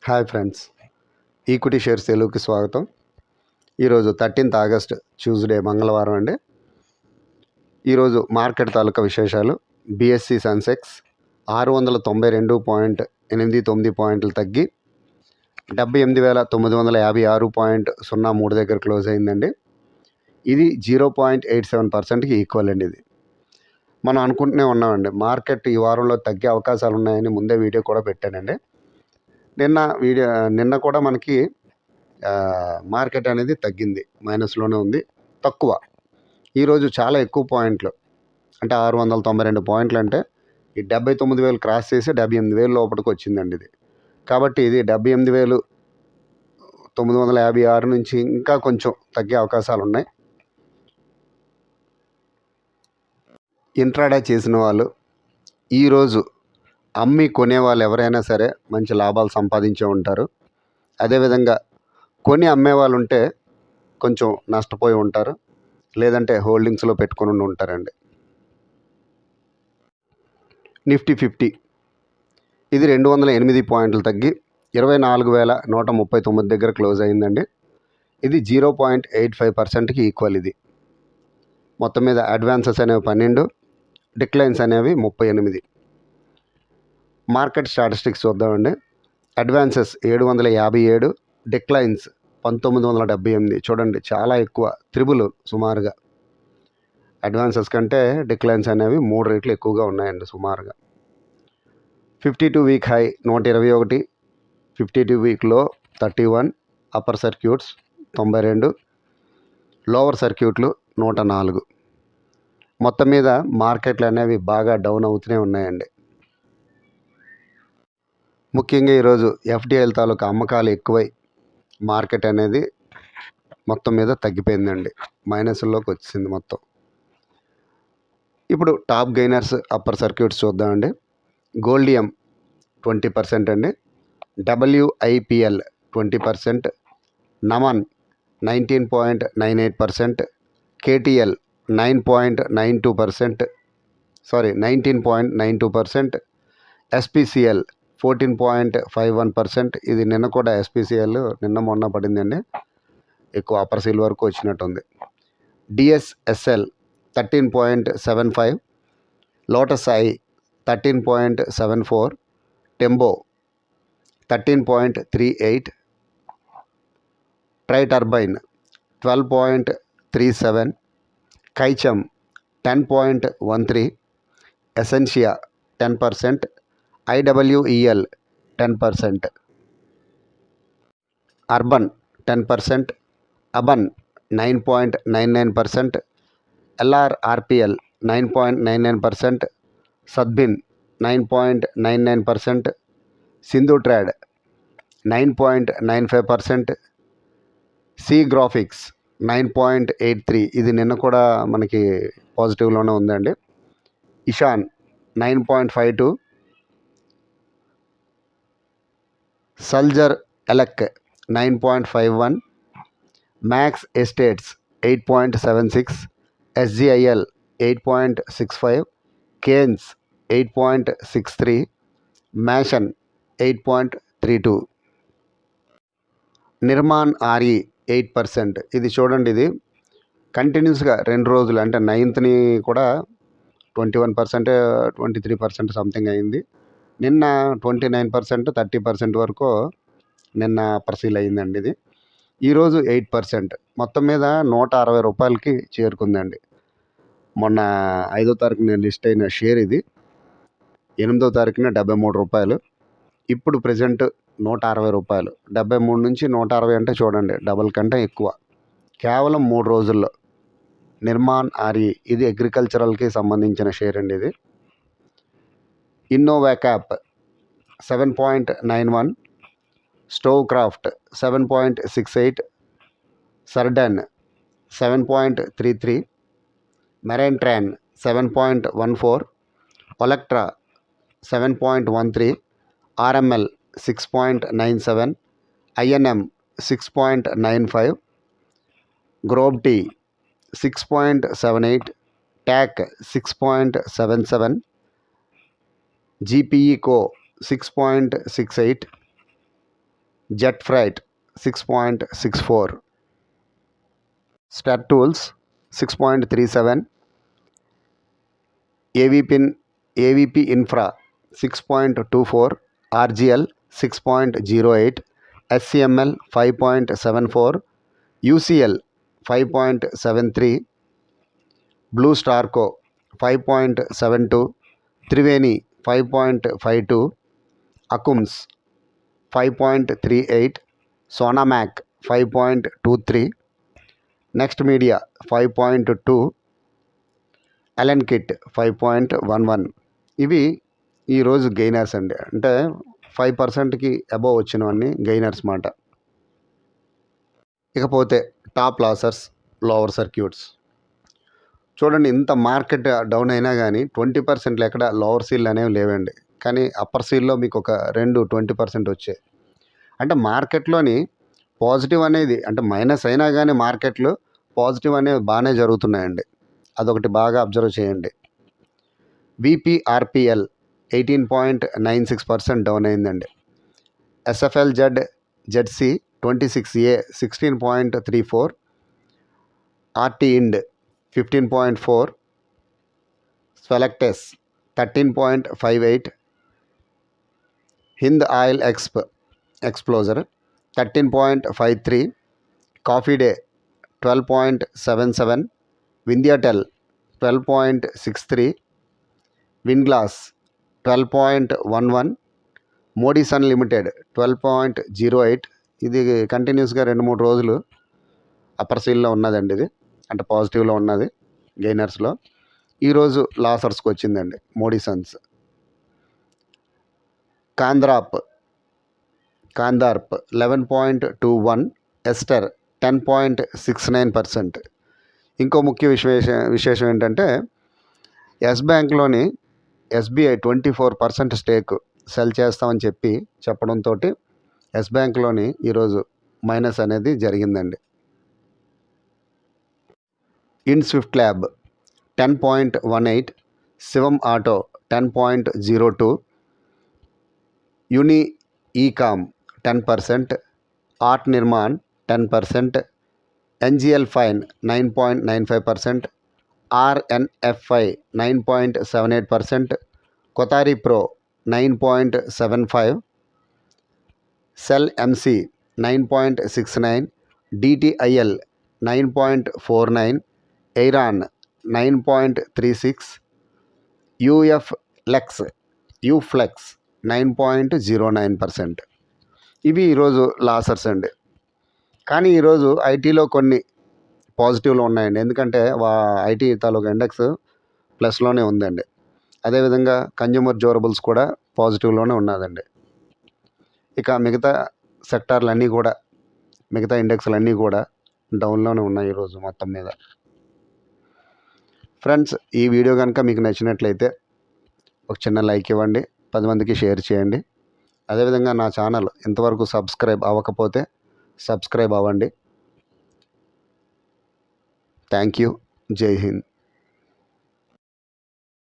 Hi friends, equity shares తెలుగుకి స్వాగతం. ఈరోజు 13th ఆగస్ట్ ట్యూస్డే మంగళవారం అండి. ఈరోజు మార్కెట్ తాలూకా విశేషాలు. బిఎస్సి సెన్సెక్స్ 692.89 పాయింట్లు తగ్గి 78,956.03 దగ్గర క్లోజ్ అయిందండి. ఇది 0.87%కి ఈక్వల్ అండి. ఇది మనం అనుకుంటూనే ఉన్నామండి, మార్కెట్ ఈ వారంలో తగ్గే అవకాశాలు ఉన్నాయని ముందే వీడియో కూడా పెట్టానండి. నిన్న కూడా మనకి మార్కెట్ అనేది తగ్గింది, మైనస్లోనే ఉంది, తక్కువ. ఈరోజు చాలా ఎక్కువ పాయింట్లు, అంటే 692 పాయింట్లు, అంటే ఈ 79,000 క్రాస్ చేసి 78,000 లోపలికి వచ్చిందండి ఇది. కాబట్టి ఇది 78,956 నుంచి ఇంకా కొంచెం తగ్గే అవకాశాలు ఉన్నాయి. ఇంట్రాడే చేసిన వాళ్ళు ఈరోజు అమ్మి కొనేవాళ్ళు ఎవరైనా సరే మంచి లాభాలు సంపాదించే ఉంటారు. అదేవిధంగా కొని అమ్మేవాళ్ళు ఉంటే కొంచెం నష్టపోయి ఉంటారు, లేదంటే హోల్డింగ్స్లో పెట్టుకొని ఉంటారండి. నిఫ్టీ 50 ఇది 208 పాయింట్లు తగ్గి 24,139 దగ్గర క్లోజ్ అయిందండి. ఇది 0.85%కి ఈక్వల్. ఇది మొత్తం మీద అడ్వాన్సెస్ అనేవి 12, డిక్లైన్స్ అనేవి 38. మార్కెట్ స్టాటిస్టిక్స్ చూద్దామండి. Advances 757, declines 1978. చూడండి, చాలా ఎక్కువ, త్రిబుల్ సుమారుగా. అడ్వాన్సెస్ కంటే డిక్లైన్స్ అనేవి 3 రెట్లు ఎక్కువగా ఉన్నాయండి సుమారుగా. 52 వీక్ హై 121, 52 వీక్ లో 31, అప్పర్ సర్క్యూట్స్ 92, లోవర్ సర్క్యూట్లు 104. మొత్తం మీద మార్కెట్లు అనేవి బాగా డౌన్ అవుతూనే ఉన్నాయండి. ముఖ్యంగా ఈరోజు ఎఫ్డిఐల తాలూకా అమ్మకాలు ఎక్కువై మార్కెట్ అనేది మొత్తం మీద తగ్గిపోయిందండి, మైనస్లోకి వచ్చింది మొత్తం. ఇప్పుడు టాప్ గెయినర్స్ అప్పర్ సర్క్యూట్స్ చూద్దామండి. గోల్డియం 20% అండి, WIPL 20%, నమన్ 19.98%, KTL 19.92%, SPCL 14.51%. ఇది నిన్న కూడా SPCL నిన్న మొన్న పడిందండి, ఎక్కువ అప్పర్ సీల్ వరకు వచ్చినట్టుంది. DSSL 13.75, Lotus Eye 13.74, Tembo 13.38, tri turbine 12.37, కైచమ్ 10.13, ఎసెన్షియా 10%, IWEL 10%, అర్బన్ 10%, అబన్ 9.99%, LRRPL 9.99%, సద్బిన్ 9.99%, సింధు ట్రేడ్ 9.95%, సి గ్రాఫిక్స్ 9.83. ఇది నిన్న కూడా మనకి పాజిటివ్లోనే ఉందండి. Ishan 9.52, Salzer elec 9.51, max estates 8.76, SGIL 8.65, Kaynes 8.63, మ్యాషన్ 8.32, నిర్మాన్ RE 8%. ఇది చూడండి, ఇది కంటిన్యూస్గా 2 రోజులు, అంటే 9th కూడా 21%, 23% సంథింగ్ అయింది. నిన్న 29%, 30% వరకు నిన్న పరిశీలి అయిందండి. ఇది ఈరోజు 8%. మొత్తం మీద 160 రూపాయలకి చేరుకుందండి. మొన్న 5వ తారీఖున లిస్ట్ అయిన షేర్ ఇది, 8వ తారీఖున 73 రూపాయలు, ఇప్పుడు ప్రజెంట్ 160 రూపాయలు. 73 నుంచి 160 అంటే చూడండి, డబల్ కంటే ఎక్కువ కేవలం 3 రోజుల్లో. నిర్మాన్ RE ఇది అగ్రికల్చరల్కి సంబంధించిన షేర్ అండి. ఇది ఇన్నోవాక్యాప్ 7.91, స్టోవ్ క్రాఫ్ట్ 7.68, సర్డన్ 7.33, మెరైన్ ట్రాన్ 7.14, ఒలెక్ట్రా 7.13, RML 6.97, INM 6.95, గ్రోబ్టీ 6.78, ట్యాక్ 6.77, GPE Co 6.68, Jet Freight 6.64, Star Tools 6.37, AVP Infra 6.24, RGL 6.08, SCML 5.74, UCL 5.73, Blue Star Co 5.72, Triveni 5.52, Akums 5.38, సోనామాక్ 5.23, నెక్స్ట్ మీడియా 5.2, ఎలెన్ కిట్ 5.11. ఇవి ఈరోజు గెయినర్స్ అండి. అంటే 5%కి అబోవ్ వచ్చినవన్నీ గెయినర్స్ మాట. ఇకపోతే టాప్ లాసర్స్, లోవర్ సర్క్యూట్స్. చూడండి, ఇంత మార్కెట్ డౌన్ అయినా కానీ 20% ఎక్కడ లోవర్ సీల్ అనేవి లేవండి. కానీ అప్పర్ సీల్లో మీకు ఒక 20% వచ్చాయి. అంటే మార్కెట్లోని పాజిటివ్ అనేది, అంటే మైనస్ అయినా కానీ మార్కెట్లు పాజిటివ్ అనేవి బాగానే జరుగుతున్నాయండి. అదొకటి బాగా అబ్జర్వ్ చేయండి. విపిఆర్పిఎల్ 18.96% డౌన్ అయిందండి. ఎస్ఎఫ్ఎల్ జెడ్సి 26A 16.34, ఆర్టీ ఇండ్ 15.4, స్వెలెక్టెస్ 13.58, హింద్ ఆయిల్ ఎక్స్ప్లోజర్ 13.53, కాఫీ డే 12.77, వింధ్యాటెల్ 12.63, విన్గ్లాస్ 12.11, మోడీసన్ లిమిటెడ్ 12.08. ఇది కంటిన్యూస్గా 2-3 రోజులు అప్పర్ సీల్లో ఉన్నదండి. ఇది అంటే పాజిటివ్లో ఉన్నది గెయినర్స్లో. ఈరోజు లాసర్స్కి వచ్చిందండి మోడీసన్స్. కాందార్ప్ 11.21, ఎస్టర్ 10.69%. ఇంకో ముఖ్య విశేషం ఏంటంటే ఎస్ బ్యాంక్లోని ఎస్బీఐ 24% స్టేక్ సెల్ చేస్తామని చెప్పడంతో ఎస్ బ్యాంక్లోని ఈరోజు మైనస్ అనేది జరిగిందండి. In Swift Lab 10.18, Shivam Auto 10.02, యుని ఈకామ్ 10%, Art Nirman 10%, NGL Fine 9.95%, RNFI 9.78%, Kothari Pro 9.75, సెల్ ఎంసీ 9.69, డిటిఐఎల్ 9.49, ఎయిరాన్ 9.36, యూఫ్లెక్స్ 9.09%. ఇవి ఈరోజు లాసర్స్ అండి. కానీ ఈరోజు ఐటీలో కొన్ని పాజిటివ్లో ఉన్నాయండి. ఎందుకంటే ఐటీ తాలూకా ఇండెక్స్ ప్లస్లోనే ఉందండి. అదేవిధంగా కన్జ్యూమర్ డ్యూరబుల్స్ కూడా పాజిటివ్లోనే ఉన్నదండి. ఇక మిగతా సెక్టార్లన్నీ కూడా, మిగతా ఇండెక్స్లు అన్నీ కూడా డౌన్లోనే ఉన్నాయి ఈరోజు మొత్తం మీద. ఫ్రెండ్స్, ఈ వీడియో కనుక మీకు నచ్చినట్లయితే ఒక చిన్న లైక్ ఇవ్వండి, 10 మందికి షేర్ చేయండి. అదేవిధంగా నా ఛానల్ ఇంతవరకు సబ్స్క్రైబ్ అవ్వకపోతే సబ్స్క్రైబ్ అవ్వండి. Thank you. జై హింద్.